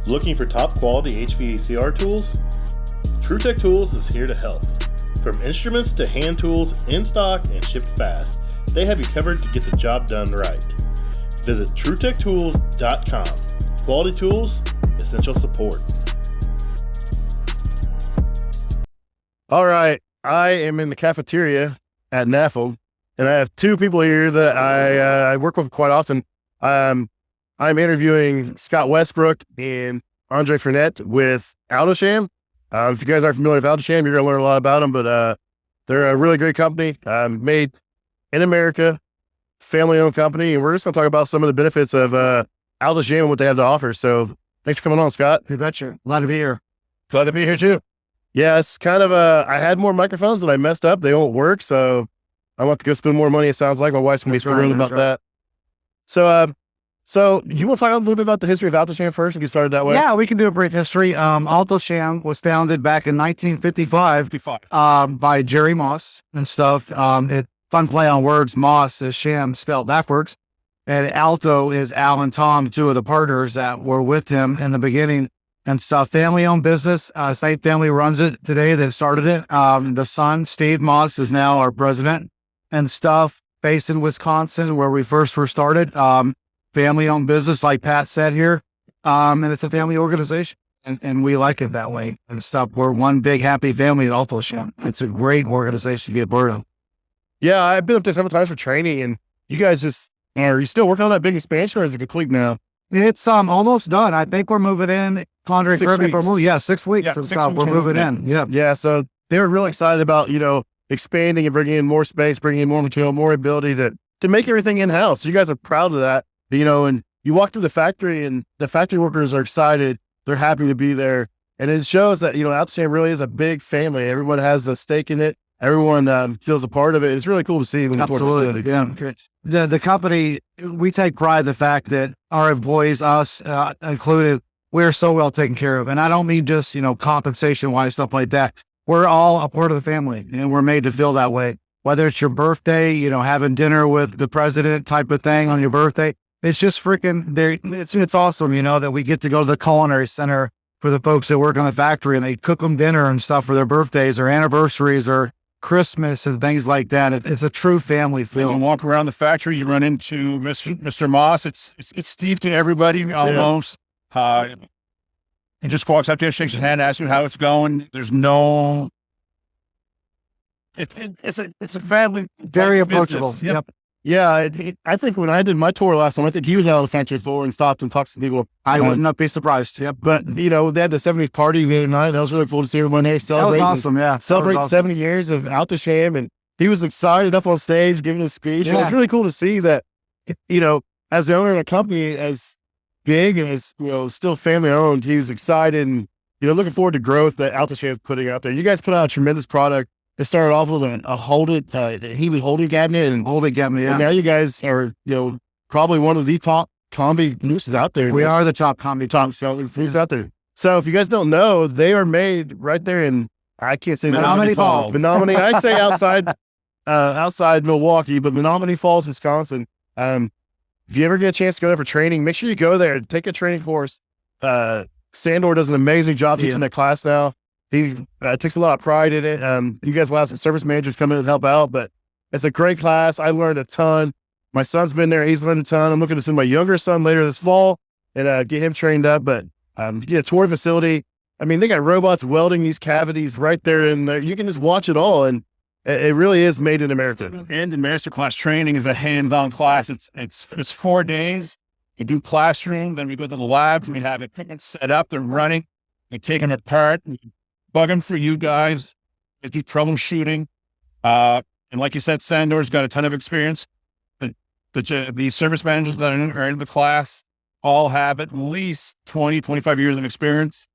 Looking for top quality HVACR tools? TrueTech Tools is here to help. From instruments to hand tools, in stock and shipped fast, they have you covered to get the job done right. Visit TrueTechTools.com. Quality tools, essential support. All right, I am in the cafeteria at NAFEM, and I have two people here that I work with quite often. I'm interviewing Scott Westbrook and Andre Frenette with Alto-Shaam. If you guys aren't familiar with Alto-Shaam, you're going to learn a lot about them, but they're a really great company, made in America, family-owned company, and we're just going to talk about some of the benefits of Alto-Shaam and what they have to offer. So thanks for coming on, Scott. You betcha. Glad to be here. Glad to be here too. Yeah, it's kind of I had more microphones and I messed up. They won't work, so I want to go spend more money, it sounds like. My wife's going to be thrilled about that. So you want to talk a little bit about the history of Alto-Shaam first and get started that way? Yeah, we can do a brief history. Alto-Shaam was founded back in 1955 by Jerry Moss and stuff. Fun play on words. Moss is sham spelled backwards. And Alto is Al and Tom, two of the partners that were with him in the beginning and stuff. Family-owned business. Same family runs it today that started it. The son, Steve Moss, is now our president and stuff, based in Wisconsin, where we first were started. Family-owned business, like Pat said here, and it's a family organization, and we like it that way and stuff. We're one big happy family at Alto-Shaam. It's a great organization to be a part of. Yeah, I've been up there several times for training, and you guys are you still working on that big expansion, or is it complete now? It's almost done. I think we're moving in. Andre, 6 weeks. Yeah, 6 weeks. Yeah, from 6 now. weeks We're moving in. Yeah. Yeah, so they're really excited about, expanding and bringing in more space, bringing in more material, more ability to make everything in-house. So you guys are proud of that. And you walk to the factory and the factory workers are excited. They're happy to be there. And it shows that, Alto-Shaam really is a big family. Everyone has a stake in it. Everyone feels a part of it. It's really cool to see. Absolutely. Yeah. The company, we take pride in the fact that our employees, us included, we're so well taken care of. And I don't mean just, compensation-wise, stuff like that. We're all a part of the family and we're made to feel that way. Whether it's your birthday, having dinner with the president type of thing on your birthday. It's just freaking there. It's awesome, that we get to go to the culinary center for the folks that work on the factory and they cook them dinner and stuff for their birthdays or anniversaries or Christmas and things like that. It's a true family feel. You walk around the factory, you run into Mr. Moss. It's Steve to everybody almost. He just walks up there, shakes his hand, asks you how it's going. There's no. It's a family. Very approachable. Business. Yep. Yeah, I think when I did my tour last time, I think he was out on the factory floor and stopped and talked to people. I would not be surprised. Yep. But, they had the 70th party the other night. That was really cool to see everyone there celebrating. That was awesome, yeah. Celebrating 70 years of Alto-Shaam. And he was excited up on stage, giving a speech. Yeah. It was really cool to see that, as the owner of a company as big and as, still family owned, he was excited and, looking forward to growth that Alto-Shaam is putting out there. You guys put out a tremendous product. It started off with a holding cabinet and now you guys are, probably one of the top combi producers out there. We are the top selling producers out there. So if you guys don't know, they are made right there in, I can't say Menominee Falls. Menominee, I say outside Milwaukee, but Menominee Falls, Wisconsin. If you ever get a chance to go there for training, make sure you go there and take a training course. Sandor does an amazing job teaching that class now. He takes a lot of pride in it. You guys will have some service managers come in and help out, but it's a great class. I learned a ton. My son's been there. He's learned a ton. I'm looking to send my younger son later this fall and get him trained up, but get a tour of the facility. They got robots welding these cavities right there in there. You can just watch it all, and it really is made in America. And the Masterclass Training is a hands-on class. It's 4 days. You do classroom, then we go to the lab. We have it set up. They're running. They're taking it apart. Bug them for you guys. They do troubleshooting. And like you said, Sandor's got a ton of experience. The service managers that are in the class all have at least 20, 25 years of experience.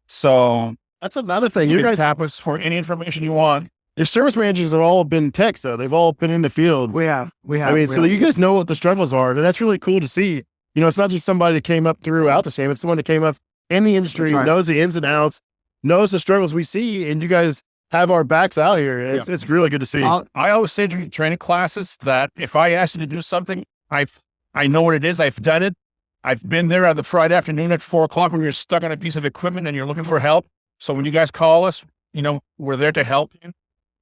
So that's another thing. You guys tap us for any information you want. Your service managers have all been techs, though. They've all been in the field. We have. You guys know what the struggles are, and that's really cool to see. It's not just somebody that came up through Alto-Shaam. It's someone that came up in the industry, knows the ins and outs, knows the struggles we see, and you guys have our backs out here. It's really good to see. I always say during training classes that if I ask you to do something, I know what it is, I've done it, I've been there on the Friday afternoon at 4 o'clock when you're stuck on a piece of equipment and you're looking for help. So when you guys call us, we're there to help you.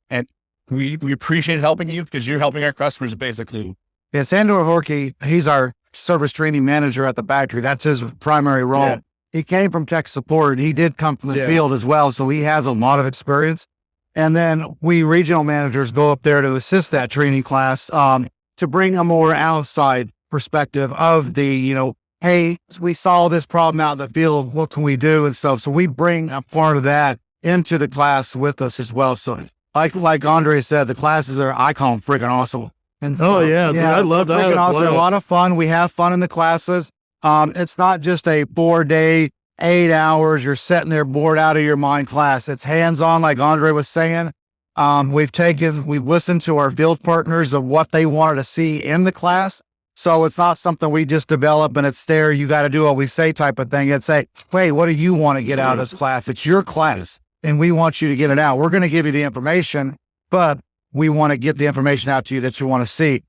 And we appreciate helping you because you're helping our customers basically. Yeah, Sandor Horkey, he's our service training manager at the factory. That's his primary role. Yeah. He came from tech support. He did come from the field as well, so he has a lot of experience. And then we regional managers go up there to assist that training class to bring a more outside perspective of the, hey, we saw this problem out in the field. What can we do and stuff? So we bring a part of that into the class with us as well. So like Andre said, the classes are, I call them freaking awesome. And so, dude, I love that. Awesome. A lot of fun. We have fun in the classes. It's not just a 4-day, 8 hours, you're sitting there bored out of your mind class. It's hands-on, like Andre was saying. We've listened to our field partners of what they wanted to see in the class. So it's not something we just develop and it's there, you got to do what we say type of thing. It's say, hey, what do you want to get out of this class? It's your class and we want you to get it out. We're going to give you the information, but we want to get the information out to you that you want to see.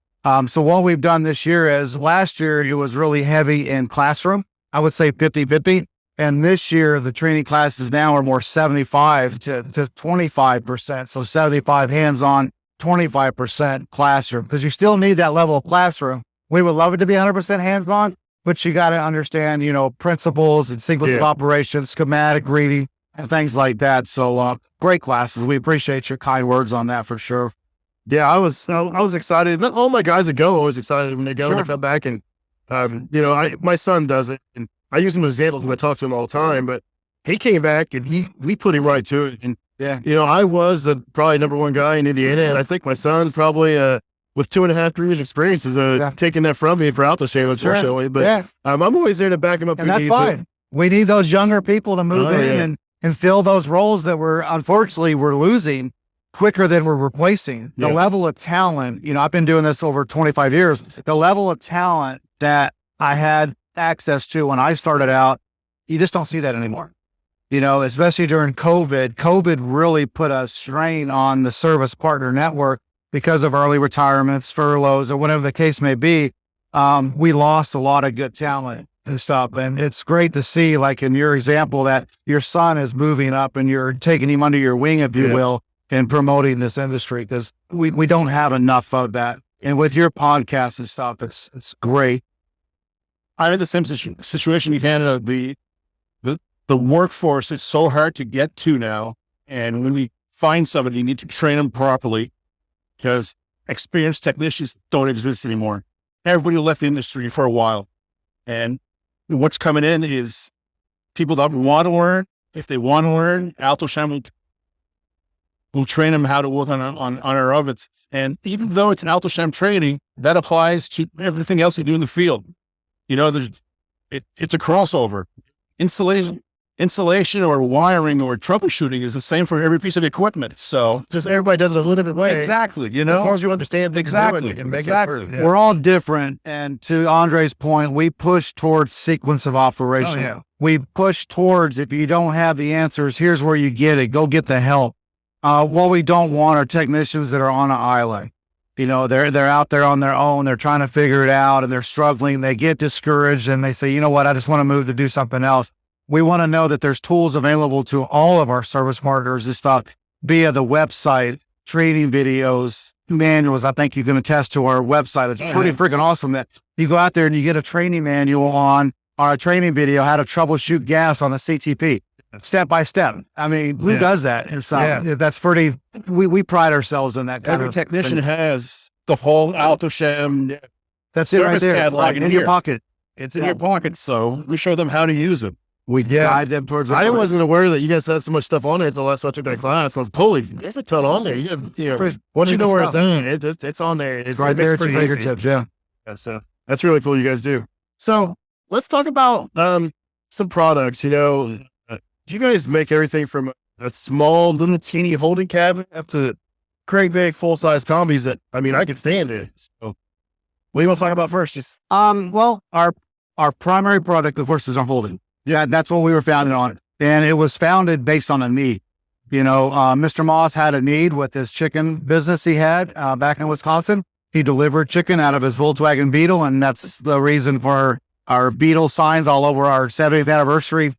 So what we've done this year is last year, it was really heavy in classroom. I would say 50-50. And this year, the training classes now are more 75 to 25%. So 75 hands-on, 25% classroom, because you still need that level of classroom. We would love it to be 100% hands-on, but you got to understand, principles and sequence of operations, schematic reading, and things like that. So great classes. We appreciate your kind words on that for sure. Yeah, I was excited. All my guys that go always excited when they go and come back. And, my son does it. And I use him as an example because I talk to him all the time, but he came back and we put him right to it. And, I was the probably number one guy in Indiana. And I think my son's probably, with 2.5, 3 years experience is taking that from me for Alto-Shaam, unfortunately. But I'm always there to back him up. And that's fine. We need those younger people to move in and fill those roles that we're losing quicker than we're replacing. The level of talent, I've been doing this over 25 years. The level of talent that I had access to when I started out, you just don't see that anymore. Especially during COVID. COVID really put a strain on the service partner network because of early retirements, furloughs, or whatever the case may be. We lost a lot of good talent and stuff. And it's great to see, like in your example, that your son is moving up and you're taking him under your wing, if you will, and promoting this industry, because we don't have enough of that. And with your podcast and stuff, it's great. I'm in the same situation in Canada. The workforce is so hard to get to now. And when we find somebody, you need to train them properly because experienced technicians don't exist anymore. Everybody left the industry for a while. And what's coming in is people that want to learn. If they want to learn, Alto-Shaam will train them how to work on our ovens. And even though it's an Alto-Shaam training, that applies to everything else you do in the field. It's a crossover. Insulation or wiring or troubleshooting is the same for every piece of equipment. So just everybody does it a little bit way. Exactly. As long as you understand exactly. We're all different. And to Andre's point, we push towards sequence of operation. We push towards, if you don't have the answers, here's where you get it. Go get the help. What we don't want are technicians that are on an island. They're out there on their own. They're trying to figure it out and they're struggling. They get discouraged and they say, you know what? I just want to move to do something else. We want to know that there's tools available to all of our service partners and stuff via the website, training videos, manuals. I think you can attest to our website. It's pretty freaking awesome that you go out there and you get a training manual on or a training video, how to troubleshoot gas on a CTP. Step by step. I mean, who does that? It's not, that's pretty, we pride ourselves in that kind Every of technician thing. has the whole Alto-Shaam That's it right service there. catalog in your pocket. It's in your pocket. So we show them how to use it. We guide them towards it. I wasn't aware that you guys had so much stuff on it until last time I took that class. I was, holy, there's a ton on there. Once you know where it's at, it's on there. It's right there at your fingertips, So that's really cool you guys do. So let's talk about some products. Do you guys make everything from a small little teeny holding cabinet up to great big full-size combis that, I can stand it. So what do you want to talk about first? Well, our primary product, of course, is our holding. Yeah, that's what we were founded on. And it was founded based on a need. Mr. Moss had a need with his chicken business he had back in Wisconsin. He delivered chicken out of his Volkswagen Beetle, and that's the reason for our Beatles signs all over our 70th anniversary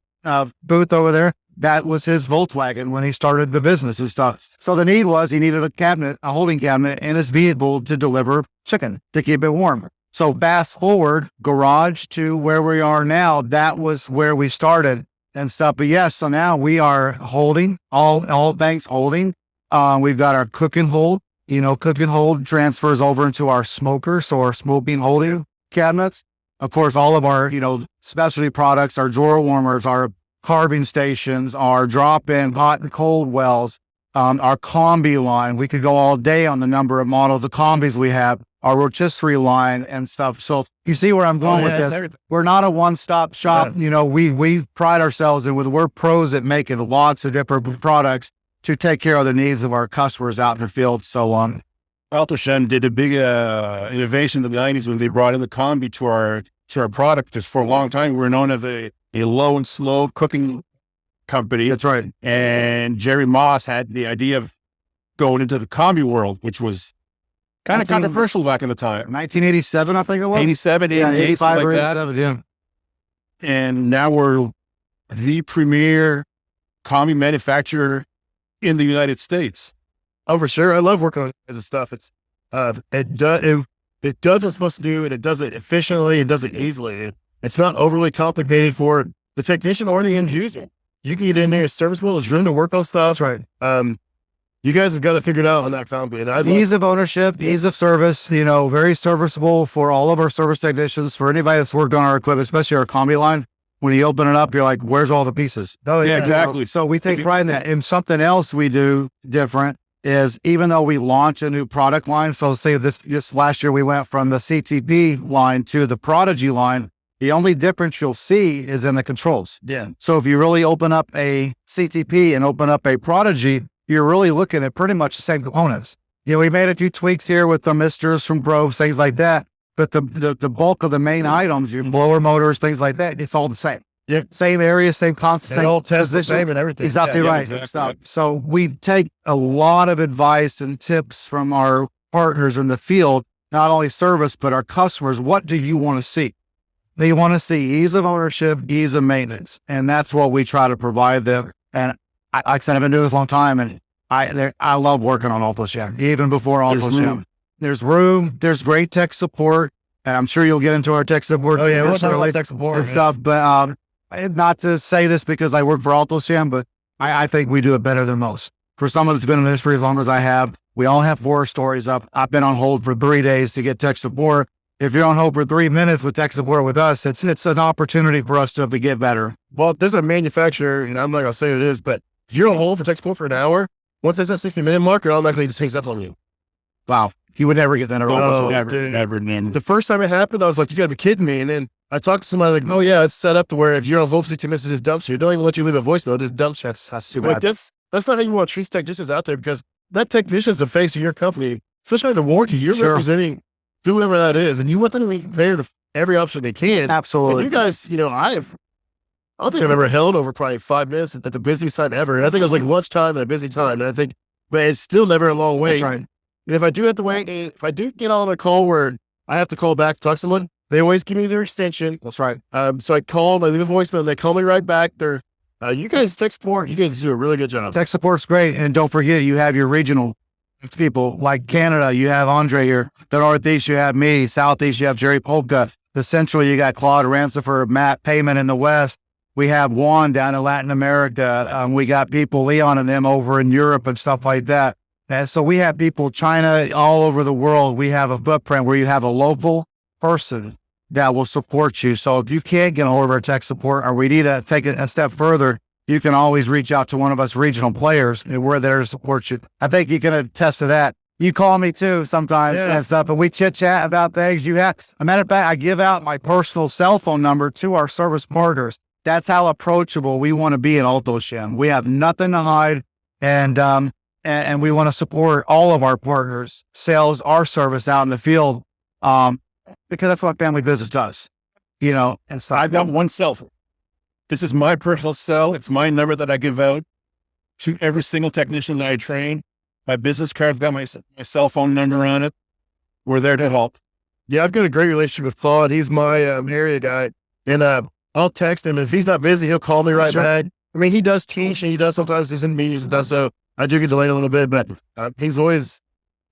booth over there. That was his Volkswagen when he started the business and stuff. So the need was he needed a holding cabinet in his vehicle to deliver chicken, to keep it warm. So fast forward, garage to where we are now, that was where we started and stuff. But yes, so now we are holding, all things holding. We've got our cook and hold, cook and hold transfers over into our smoker. So our smoking holding cabinets. Of course, all of our, specialty products, our drawer warmers, our carving stations, our drop-in hot and cold wells, our combi line. We could go all day on the number of models of combis we have, our rotisserie line and stuff. So you see where I'm going with this. Everything. We're not a one-stop shop. Yeah. We pride ourselves in we're pros at making lots of different products to take care of the needs of our customers out in the field, so on. Alto-Shaam did a big innovation in the 90s when they brought in the combi to our product, because for a long time we were known as a low and slow cooking company. That's right. And Jerry Moss had the idea of going into the combi world, which was kind of controversial back in the time. 1987, I think it was. 87, 88, 85 something or like that. 87, yeah. And now we're the premier combi manufacturer in the United States. Oh, for sure. I love working on this stuff. It's, it does what it's supposed to do, and it does it efficiently. It does it easily. It's not overly complicated for the technician or the end user. You can get in there, it's serviceable, it's room to work on stuff. That's right. You guys have got to figure it out on that company. And Ease of ownership, ease of service, very serviceable for all of our service technicians, for anybody that's worked on our equipment, especially our combi line. When you open it up, you're like, where's all the pieces? Oh, yeah, exactly. So we take pride in that. And something else we do different is, even though we launch a new product line, so say this last year we went from the CTP line to the Prodigy line, the only difference you'll see is in the controls. Yeah. So if you really open up a CTP and open up a Prodigy, you're really looking at pretty much the same components. We made a few tweaks here with the misters from probes, things like that. But the bulk of the main items, your blower motors, things like that, it's all the same. Yeah. Same area, same constant. They all test the same and everything. Exactly right. Exactly. So we take a lot of advice and tips from our partners in the field, not only service, but our customers. What do you want to see? They want to see ease of ownership, ease of maintenance. And that's what we try to provide them. And like I said, I've been doing this a long time, and I love working on Alto-Shaam, even before Alto-Shaam. There's room. There's great tech support. And I'm sure you'll get into our tech support. Oh, yeah, we'll talk about tech support and stuff. But not to say this because I work for Alto-Shaam, but I think we do it better than most. For someone that's been in the industry as long as I have, we all have horror stories up. I've been on hold for 3 days to get tech support. If you're on hold for 3 minutes with tech support with us, it's an opportunity for us to get better. Well, there's a manufacturer, and I'm not going to say who it is, but if you're on hold for tech support for an hour, once it's that 60-minute mark, it automatically just hangs up on you. Wow. You would never get that at all. Oh, Never. The first time it happened, I was like, you got to be kidding me. And then I talked to somebody like, oh, yeah, it's set up to where if you're on hold for 60 minutes, it just dumps you. It don't even let you leave a voicemail. It just dumps you. That's too Like, bad. that's not how you want to treat technicians out there, because that technician is the face of your company, especially the warranty. You're representing whoever that is, and you want them to be prepared to every option they can. Absolutely. And you guys, I don't think I've ever held over probably 5 minutes at the busiest time ever. And I think it was like lunchtime at a busy time. And I think, but it's still never a long wait. That's right. And if I do have to wait, if I do get on a call where I have to call back to talk to someone, they always give me their extension. That's right. So I call, I leave a voicemail, and they call me right back. They're, you guys tech support, you guys do a really good job. Tech support's great. And don't forget, you have your regional people like Canada. You have Andre here. The Northeast, you have me. Southeast, you have Jerry Polka. The Central, you got Claude Rancifer, Matt Payman in the West. We have Juan down in Latin America. We got people, Leon and them over in Europe and stuff like that. And so we have people, China, all over the world. We have a footprint where you have a local person that will support you. So if you can't get a hold of our tech support, or we need to take it a step further, you can always reach out to one of us regional players, and we're there to support you. I think you can attest to that. You call me too sometimes and stuff, and we chit chat about things. A matter of fact, I give out my personal cell phone number to our service partners. That's how approachable we want to be at Alto-Shaam. We have nothing to hide, and we want to support all of our partners, sales, our service out in the field, because that's what family business does, and stuff. I've got one cell phone. This is my personal cell. It's my number that I give out to every single technician that I train. My business card's got my cell phone number on it. We're there to help. Yeah, I've got a great relationship with Claude. He's my area guy. and I'll text him. If he's not busy, he'll call me right back. I mean, he does teach, and he does sometimes he's in meetings and does so. I do get delayed a little bit, but he's always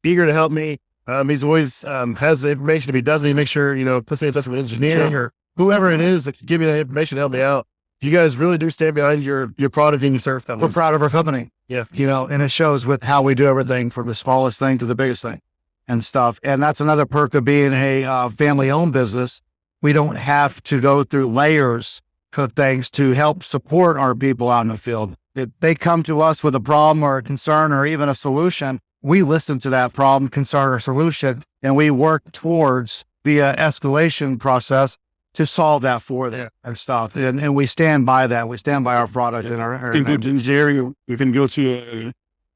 eager to help me. He's always has the information. If he doesn't, he makes sure, puts me in touch with engineering or whoever it is that can give me that information to help me out. You guys really do stand behind your product and your service. We're proud of our company. Yeah. And it shows with how we do everything from the smallest thing to the biggest thing and stuff. And that's another perk of being a family-owned business. We don't have to go through layers of things to help support our people out in the field. If they come to us with a problem or a concern or even a solution, we listen to that problem, concern, or solution, and we work towards via escalation process to solve that for them and stuff. And we stand by that. We stand by our product and our we can go to engineering. We can go to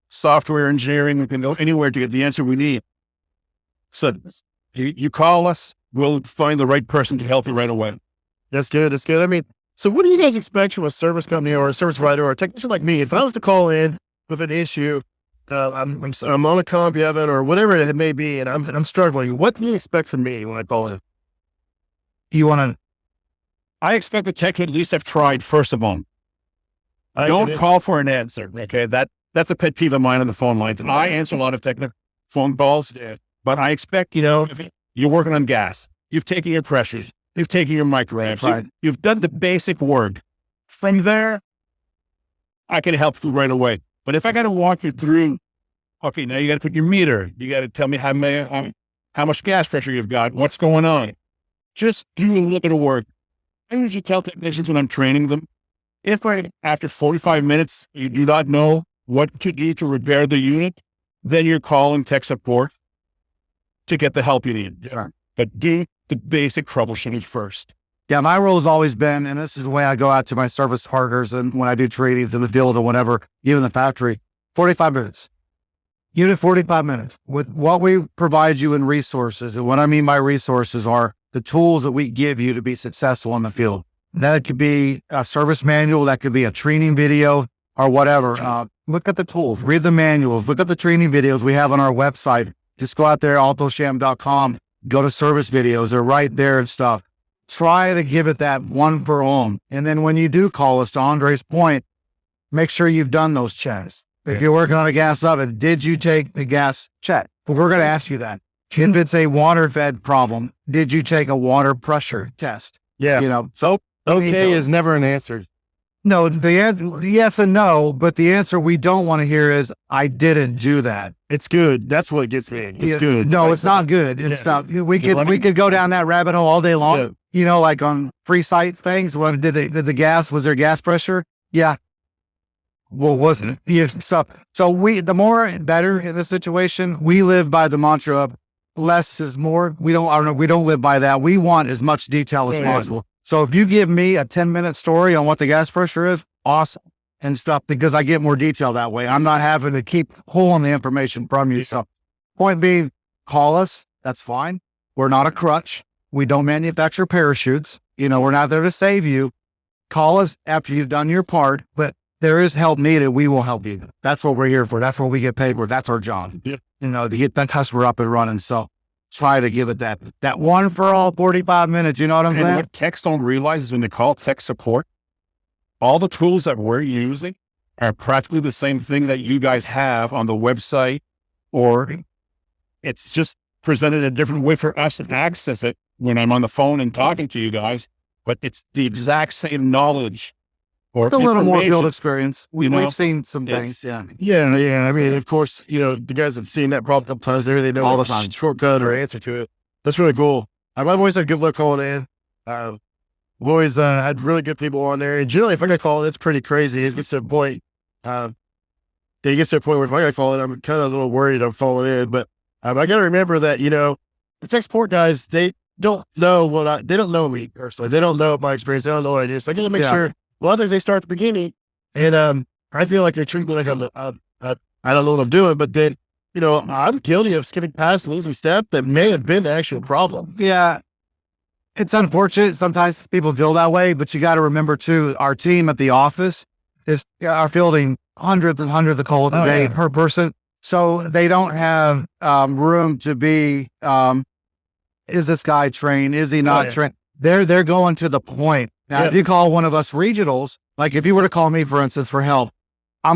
software engineering. We can go anywhere to get the answer we need. So you call us, we'll find the right person to help you right away. That's good. That's good. I mean, so what do you guys expect from a service company or a service provider or a technician like me? If I was to call in with an issue, I'm on a comp, Evan, or whatever it may be, and I'm struggling, what do you expect from me when I call in? I expect the tech to at least have tried first of all. Don't call for an answer. Okay. That's a pet peeve of mine on the phone lines. And I answer a lot of technical phone calls, but I expect, if you're working on gas, you've taken your pressures, you've taken your microamps, Right. you've done the basic work. From there, I can help you right away. But if I got to walk you through, okay, now you got to put your meter, you got to tell me how much gas pressure you've got, what's going on. Just do a little bit of work. I usually tell technicians when I'm training them, if after 45 minutes, you do not know what to do to repair the unit, then you're calling tech support to get the help you need. Sure. But do the basic troubleshooting first. Yeah, my role has always been, and this is the way I go out to my service partners and when I do trainings in the field or whatever, even the factory, 45 minutes. Unit 45 minutes. With what we provide you in resources, and what I mean by resources are the tools that we give you to be successful in the field. That could be a service manual, that could be a training video or whatever. Look at the tools, read the manuals, look at the training videos we have on our website. Just go out there, Alto-Shaam.com, go to service videos, they're right there and stuff. Try to give it that one for all. And then when you do call us, to Andre's point, make sure you've done those checks. If you're working on a gas oven, did you take the gas check? Well, we're going to ask you that. If it's a water fed problem, did you take a water pressure test? Yeah. So Okay is never an answer. No, the answer, yes and no, but the answer we don't want to hear is, I didn't do that. It's good. That's what gets me. It's good. No, it's not good. It's not. We could go down that rabbit hole all day long. Yeah. Like on free site things. When was there gas pressure? Yeah. Well, wasn't it? Yeah. So the more better in this situation. We live by the mantra of less is more. We don't live by that. We want as much detail as possible. So if you give me a 10-minute story on what the gas pressure is, awesome and stuff, because I get more detail that way. I'm not having to keep pulling the information from you. So point being, call us. That's fine. We're not a crutch. We don't manufacture parachutes. We're not there to save you. Call us after you've done your part, but there is help needed. We will help you. That's what we're here for. That's what we get paid for. That's our job, to get that customer up and running. So try to give it that one for all 45 minutes. You know what I'm saying? And what techs don't realize is when they call tech support, all the tools that we're using are practically the same thing that you guys have on the website, or it's just presented a different way for us to access it when I'm on the phone and talking to you guys, but it's the exact same knowledge. Or a little more field experience. We've seen some things. Yeah. I mean, of course, the guys have seen that problem a couple times. They know all the time shortcut or answer to it. That's really cool. I've always had good luck calling in. I've always had really good people on there. And generally, if I get called, it's pretty crazy. It gets to a point. Where if I get called in, I'm kind of a little worried I'm falling in. But I got to remember that, the tech support guys, they don't know they don't know me personally. They don't know my experience. They don't know what I do. So I got to make sure. A lot of times they start at the beginning, and I feel like they're treating me like I don't know what I'm doing, but then, I'm guilty of skipping past an easy step that may have been the actual problem. Yeah. It's unfortunate. Sometimes people feel that way, but you got to remember too, our team at the office are fielding hundreds and hundreds of calls a day per person. So they don't have room to be, is this guy trained? Is he not trained? they're going to the point. Now, if you call one of us regionals, like if you were to call me, for instance, for help, I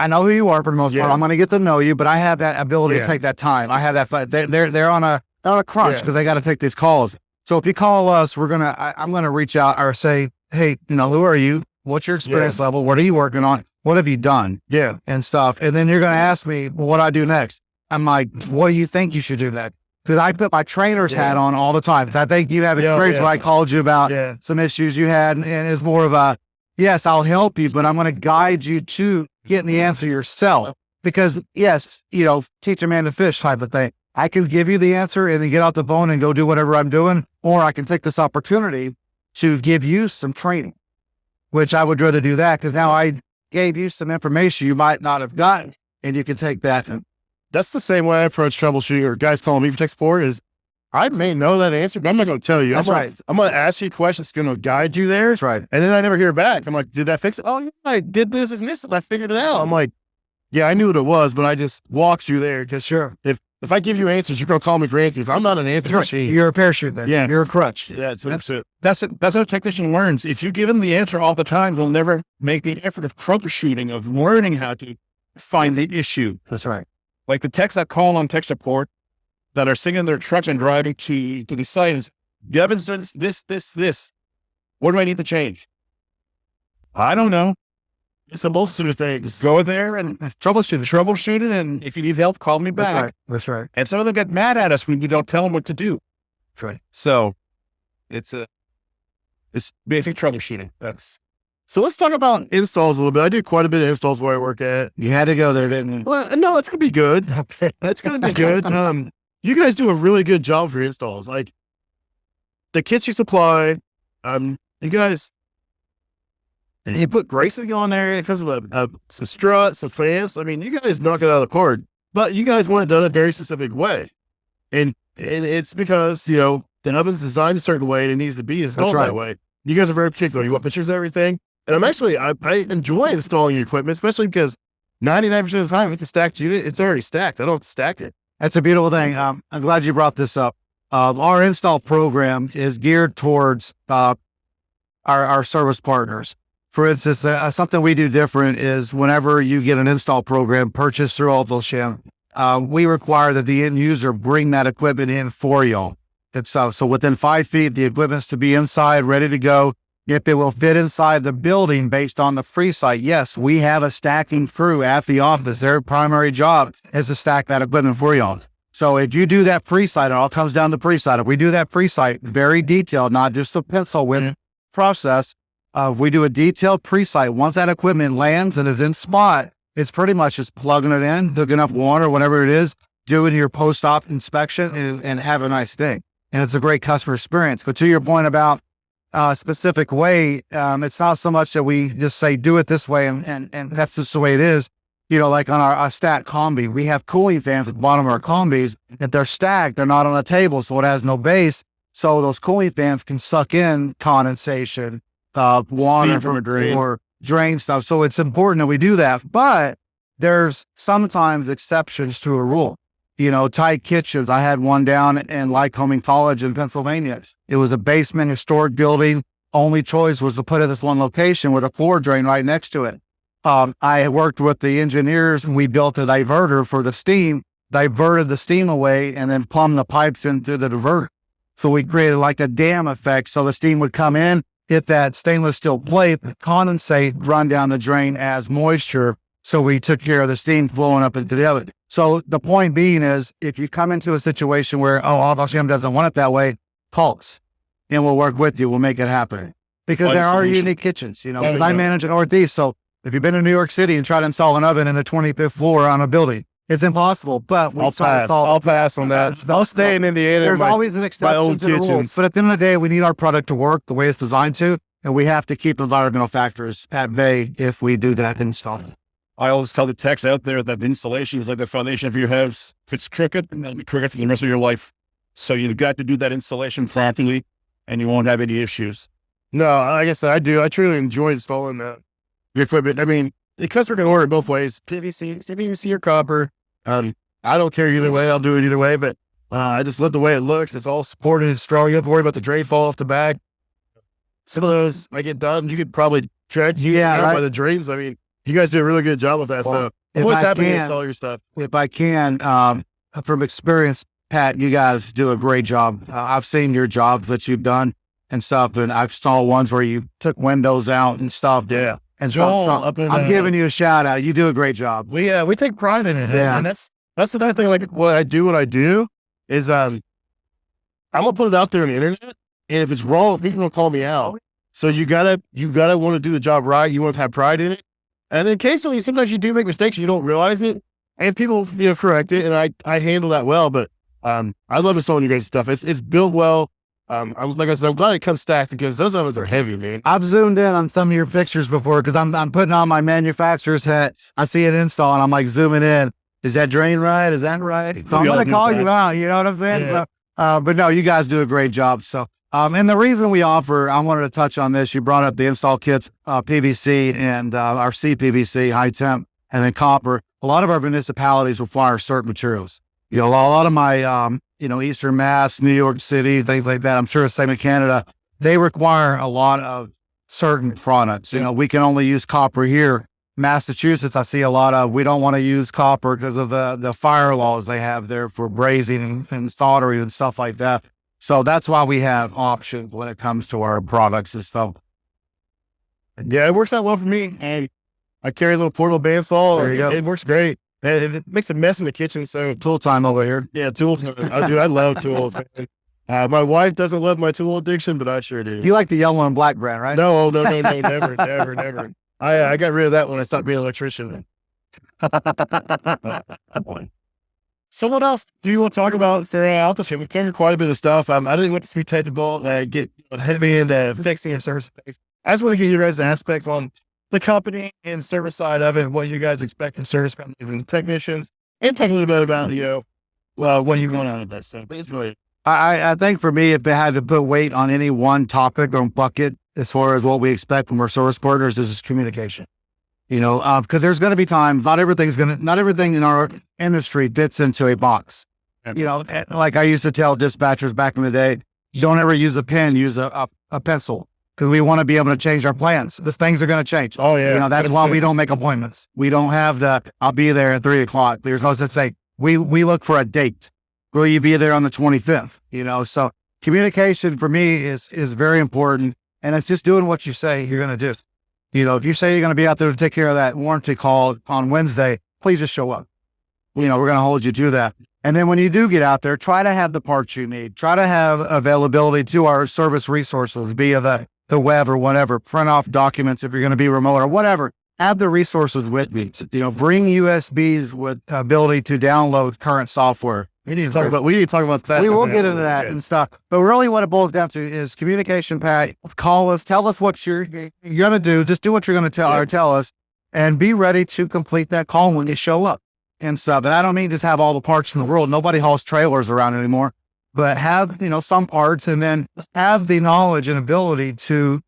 know who you are for the most part. I'm going to get to know you, but I have that ability to take that time. I have that. They're on a crunch because they got to take these calls. So if you call us, I'm going to reach out or say, hey, who are you? What's your experience level? What are you working on? What have you done? Yeah. And stuff. And then you're going to ask me, well, what do I do next? I'm like, what do you think you should do next? Because I put my trainer's hat on all the time. I think you have experience when I called you about some issues you had. And it's more of a, yes, I'll help you, but I'm going to guide you to getting the answer yourself. Because yes, teach a man to fish type of thing. I can give you the answer and then get off the phone and go do whatever I'm doing. Or I can take this opportunity to give you some training, which I would rather do that because now I gave you some information you might not have gotten and you can take that. That's the same way I approach troubleshooting or guys calling me for tech support is I may know that answer, but I'm not going to tell you. That's right. I'm going to ask you a question that's going to guide you there. That's right. And then I never hear back. I'm like, did that fix it? Oh, yeah, I did this and this and I figured it out. I'm like, yeah, I knew what it was, but I just walked you there because if I give you answers, you're going to call me for answers. I'm not an answer machine. You're a parachute then. Yeah. You're a crutch. Yeah, That's how a technician learns. If you give them the answer all the time, they'll never make the effort of troubleshooting, of learning how to find the issue. That's right. Like the techs that call on tech support that are sitting in their trucks and driving to the site is, Gavin's done this. What do I need to change? I don't know. It's a multitude of things. Go there and troubleshoot it. And if you need help, call me back. That's right. And some of them get mad at us when we don't tell them what to do. That's right. So it's basic troubleshooting. So let's talk about installs a little bit. I do quite a bit of installs where I work at. You had to go there, didn't you? Well, no, it's going to be good. That's going to be good. You guys do a really good job for installs. Like the kits you supply, you guys, you put bracing on there because of some struts, some clamps. I mean, you guys knock it out of the park, but you guys want it done a very specific way. And it's because, the oven's designed a certain way and it needs to be installed that way. You guys are very particular. You want pictures of everything. And I enjoy installing your equipment, especially because 99% of the time, if it's a stacked unit, it's already stacked. I don't have to stack it. That's a beautiful thing. I'm glad you brought this up. Our install program is geared towards our service partners. For instance, something we do different is whenever you get an install program purchased through Alto-Shaam, we require that the end user bring that equipment in for y'all. So within 5 feet, the equipment's to be inside, ready to go. If it will fit inside the building based on the free site, yes, we have a stacking crew at the office. Their primary job is to stack that equipment for y'all. So if you do that free site, it all comes down to free site. If we do that free site, very detailed, not just a pencil whip process. If we do a detailed pre-site, once that equipment lands and is in spot, it's pretty much just plugging it in, hooking up water, whatever it is, doing your post-op inspection and have a nice day. And it's a great customer experience. But to your point about a specific way, it's not so much that we just say, do it this way. And that's just the way it is. Like on our stat combi, we have cooling fans at the bottom of our combis. If they're stacked, they're not on a table, so it has no base. So those cooling fans can suck in condensation, water from a drain or drain stuff. So it's important that we do that. But there's sometimes exceptions to a rule. Tight kitchens. I had one down in Lycoming College in Pennsylvania. It was a basement historic building. Only choice was to put it in this one location with a floor drain right next to it. I worked with the engineers and we built a diverter for the steam, diverted the steam away and then plumbed the pipes into the diverter. So we created like a dam effect. So the steam would come in, hit that stainless steel plate, condensate, run down the drain as moisture. So we took care of the steam flowing up into the oven. So the point being is, if you come into a situation where, Alto-Shaam doesn't want it that way, call us and we'll work with you. We'll make it happen. Because there are unique kitchens, because I manage in Northeast. So if you've been in New York City and tried to install an oven in the 25th floor on a building, it's impossible. But I'll pass on that. I'll stay in Indiana. There's always an exception to the rules. But at the end of the day, we need our product to work the way it's designed to, and we have to keep environmental factors at bay if we do that install. I always tell the techs out there that the installation is like the foundation of your house. If it's crooked, it'll be crooked for the rest of your life. So you've got to do that installation properly, and you won't have any issues. No, like I said, I do. I truly enjoy installing the equipment. I mean, the customer can order it both ways, PVC or copper. I don't care either way. I'll do it either way. But I just love the way it looks. It's all supported and strong. You don't have to worry about the drain fall off the back. Some of those I get done. You could probably track by the drains. I mean, you guys do a really good job with that. So I'm always happy to install your stuff. If I can, from experience, Pat, you guys do a great job. I've seen your jobs that you've done and stuff, and I've saw ones where you took windows out and stuff. Yeah. And I'm giving you a shout out. You do a great job. We take pride in it. Yeah. And that's another thing. Like what I do is, I'm going to put it out there on the internet. And if it's wrong, people will call me out. So you gotta want to do the job right. You want to have pride in it. And then occasionally, sometimes you do make mistakes and you don't realize it. And people, correct it. And I handle that well. But I love installing your guys' stuff. It's built well. Like I said, I'm glad it comes stacked because those ovens are heavy, man. I've zoomed in on some of your pictures before because I'm putting on my manufacturer's hat. I see it install and I'm like zooming in. Is that drain right? Is that right? So I'm going to call you out. You know what I'm saying? Yeah. So, but no, you guys do a great job. So, and the reason we offer, I wanted to touch on this. You brought up the install kits, PVC and our CPVC, high temp, and then copper. A lot of our municipalities require certain materials. A lot of my, Eastern Mass, New York City, things like that. I'm sure it's the same in Canada. They require a lot of certain products. We can only use copper here. Massachusetts, I see a lot of, we don't want to use copper because of the fire laws they have there for brazing and soldering and stuff like that. So that's why we have options when it comes to our products and stuff. Yeah, it works out well for me. And I carry a little portable bandsaw. There you go. It works great. It makes a mess in the kitchen. So Tool time over here. Yeah, tools. I love tools, man. My wife doesn't love my tool addiction, but I sure do. You like the yellow and black brand, right? No, never. I got rid of that when I stopped being an electrician. So what else do you want to talk about for Alto-Shaam? We've covered quite a bit of stuff. I didn't want this to be technical, get heavy into fixing and service. I just want to get your guys' aspects on the company and service side of it, what you guys expect from service companies and technicians, and talk a little bit about, what you're going on with that stuff. Basically, I think for me, if they had to put weight on any one topic or bucket, as far as what we expect from our service partners, is communication. Because there's going to be times, not everything in our industry fits into a box. Like I used to tell dispatchers back in the day, don't ever use a pen, use a pencil. Because we want to be able to change our plans. The things are going to change. Oh, yeah. That's why we don't make appointments. We don't have I'll be there at 3:00. There's no such thing. We look for a date. Will you be there on the 25th? So communication for me is very important. And it's just doing what you say you're going to do. If you say you're going to be out there to take care of that warranty call on Wednesday, please just show up. We're going to hold you to that. And then when you do get out there, try to have the parts you need. Try to have availability to our service resources via the web or whatever. Print off documents if you're going to be remote or whatever. Have the resources with me. Bring USBs with ability to download current software. We need to talk about that. We will get into that and stuff. But really what it boils down to is communication, Pat. Call us, tell us what you're going to do. Just do what you're going to tell us and be ready to complete that call when you show up and stuff. And I don't mean just have all the parts in the world. Nobody hauls trailers around anymore, but have, some parts and then have the knowledge and ability to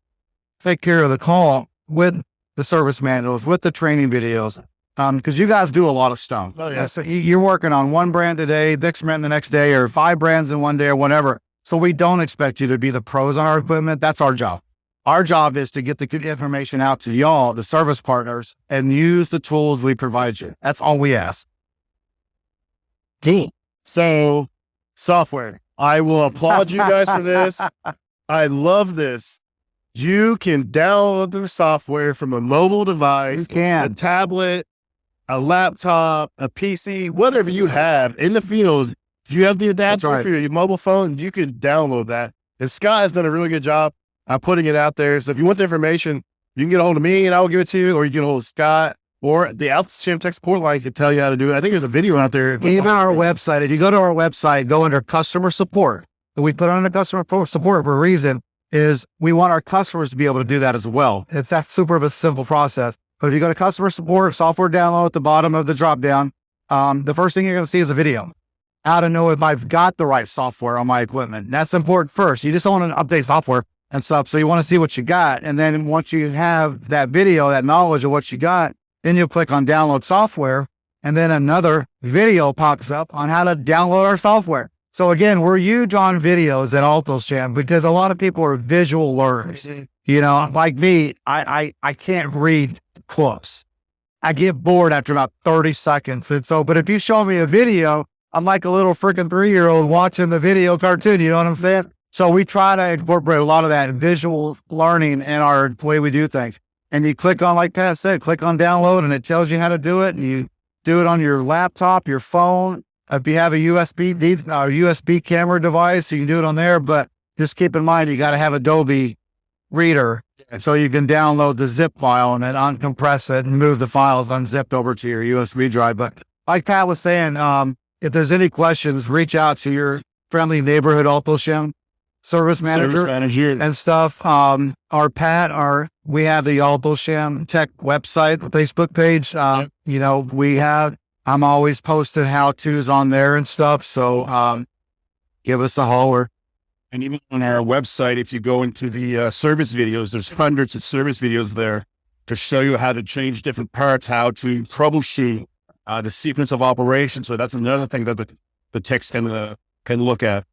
take care of the call with the service manuals, with the training videos. Because you guys do a lot of stuff. Oh, yeah. So you're working on one brand today, next brand the next day, or 5 brands in one day or whatever. So we don't expect you to be the pros on our equipment. That's our job. Our job is to get the good information out to y'all, the service partners, and use the tools we provide you. That's all we ask. Cool. So software. I will applaud you guys for this. I love this. You can download the software from a mobile device, You can. a tablet, a laptop, a PC, whatever you have in the field. If you have the adapter right. for your mobile phone, you can download that. And Scott has done a really good job putting it out there. So if you want the information, you can get a hold of me and I will give it to you, or you can get a hold of Scott or the Alto-Shaam tech support line can tell you how to do it. I think there's a video out there. Even our website, if you go to our website, go under customer support. We put on the customer support for a reason. Is we want our customers to be able to do that as well. It's that super of a simple process. But if you go to customer support, software download at the bottom of the drop down, the first thing you're going to see is a video. How to know if I've got the right software on my equipment. That's important first. You just don't want to update software and stuff. So you want to see what you got. And then once you have that video, that knowledge of what you got, then you'll click on download software. And then another video pops up on how to download our software. So again, we're huge on videos at Alto-Shaam because a lot of people are visual learners. You know, like me, I can't read close. I get bored after about 30 seconds. And so, but if you show me a video, I'm like a little freaking 3-year-old watching the video cartoon. You know what I'm saying? So we try to incorporate a lot of that visual learning in our way we do things. And you click on, like Pat said, click on download and it tells you how to do it. And you do it on your laptop, your phone. If you have a USB camera device, you can do it on there. But just keep in mind, you got to have Adobe Reader. So you can download the zip file and then uncompress it and move the files unzipped over to your USB drive. But like Pat was saying, if there's any questions, reach out to your friendly neighborhood Alto-Shaam service manager and stuff. We have the Alto-Shaam Tech website, Facebook page. You know, I'm always posting how-tos on there and stuff. So give us a holler. And even on our website, if you go into the service videos, there's hundreds of service videos there to show you how to change different parts, how to troubleshoot the sequence of operations. So that's another thing that the techs can look at.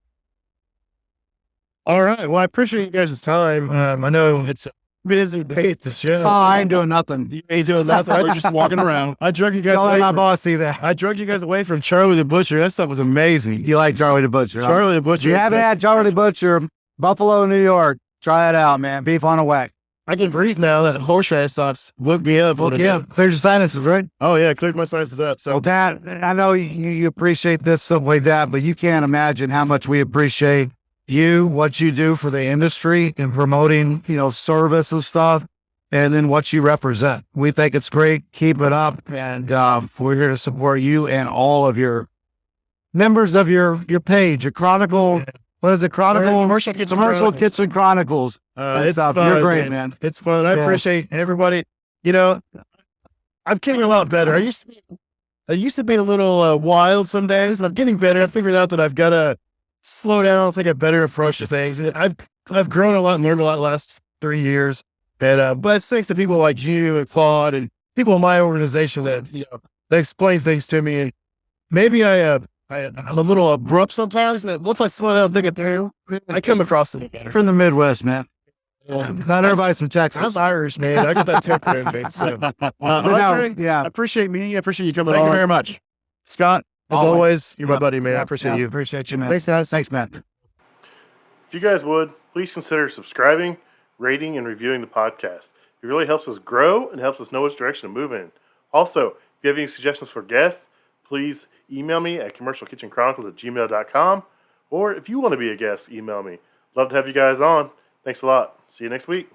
All right. Well, I appreciate you guys' time. I know it's a busy day at the show. Oh, I ain't doing nothing. You ain't doing nothing. We're just walking around. I drug you guys Don't away. let my boss see that. I drug you guys away from Charlie the Butcher. That stuff was amazing. You like Charlie the Butcher? Charlie the Butcher. If you haven't had Charlie the Butcher, Buffalo, New York, try it out, man. Beef on a whack. I can breathe now. That horseradish sauce woke me up. Clears your sinuses, right? Oh yeah, cleared my sinuses up. So Well, Pat, I know you appreciate this stuff like that, but you can't imagine how much we appreciate you, what you do for the industry and promoting, service and stuff, and then what you represent. We think it's great. Keep it up. And we're here to support you and all of your members of your page, your Chronicle. What is it? Commercial Kitchen Chronicles. it's stuff. fun. You're great, man. It's fun. I appreciate everybody. I'm getting a lot better. I used to be a little wild some days, and I'm getting better. I figured out that I've got to slow down, take a better approach to things. And I've grown a lot and learned a lot the last 3 years. But it's thanks to people like you and Claude and people in my organization that they explain things to me. And maybe I'm a little abrupt sometimes. And once I slow down and think it through, I come across it better. From the Midwest, man. Not everybody's from Texas. I'm Irish, man. I got that temper in me. So, Andre, I appreciate me. I appreciate you coming on. Thank you very much. Scott, as always, you're my buddy, man. I appreciate you. Appreciate you, man. Thanks, guys. Thanks, man. If you guys would, please consider subscribing, rating, and reviewing the podcast. It really helps us grow and helps us know which direction to move in. Also, if you have any suggestions for guests, please email me at commercialkitchenchronicles@gmail.com. Or if you want to be a guest, email me. Love to have you guys on. Thanks a lot. See you next week.